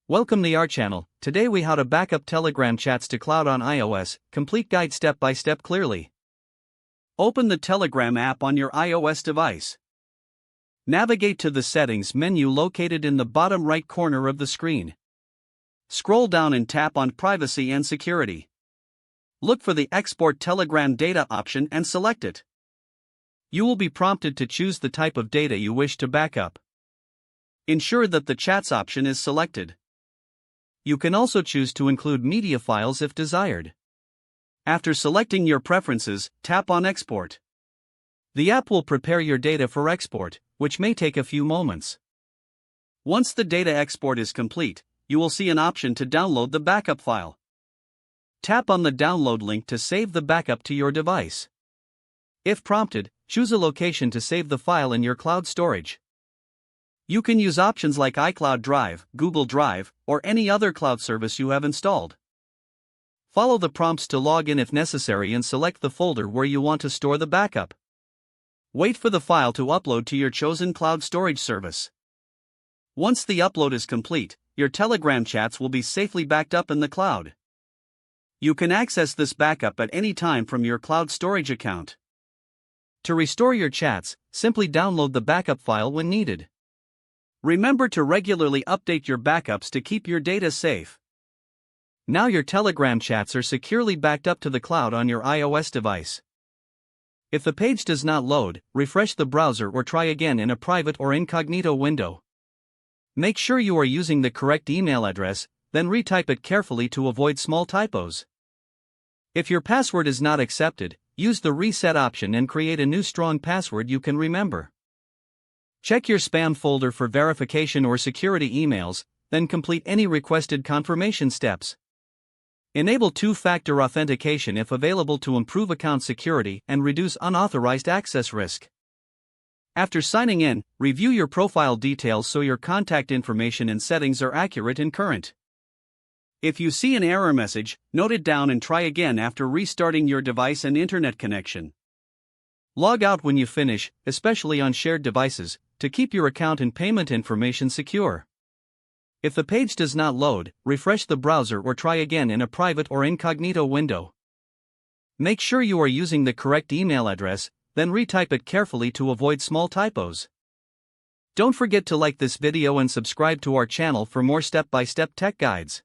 Welcome to our channel. Today we how to backup Telegram chats to cloud on iOS, complete guide step by step clearly. Open the Telegram app on your iOS device. Navigate to the settings menu located in the bottom right corner of the screen. Scroll down and tap on privacy and security. Look for the export Telegram data option and select it. You will be prompted to choose the type of data you wish to backup. Ensure that the chats option is selected. You can also choose to include media files if desired. After selecting your preferences, tap on Export. The app will prepare your data for export, which may take a few moments. Once the data export is complete, you will see an option to download the backup file. Tap on the download link to save the backup to your device. If prompted, choose a location to save the file in your cloud storage. You can use options like iCloud Drive, Google Drive, or any other cloud service you have installed. Follow the prompts to log in if necessary and select the folder where you want to store the backup. Wait for the file to upload to your chosen cloud storage service. Once the upload is complete, your Telegram chats will be safely backed up in the cloud. You can access this backup at any time from your cloud storage account. To restore your chats, simply download the backup file when needed. Remember to regularly update your backups to keep your data safe. Now your Telegram chats are securely backed up to the cloud on your iOS device. If the page does not load, refresh the browser or try again in a private or incognito window. Make sure you are using the correct email address, then retype it carefully to avoid small typos. If your password is not accepted, use the reset option and create a new strong password you can remember. Check your spam folder for verification or security emails, then complete any requested confirmation steps. Enable two-factor authentication if available to improve account security and reduce unauthorized access risk. After signing in, review your profile details so your contact information and settings are accurate and current. If you see an error message, note it down and try again after restarting your device and internet connection. Log out when you finish, especially on shared devices, to keep your account and payment information secure. If the page does not load, refresh the browser or try again in a private or incognito window. Make sure you are using the correct email address, then retype it carefully to avoid small typos. Don't forget to like this video and subscribe to our channel for more step-by-step tech guides.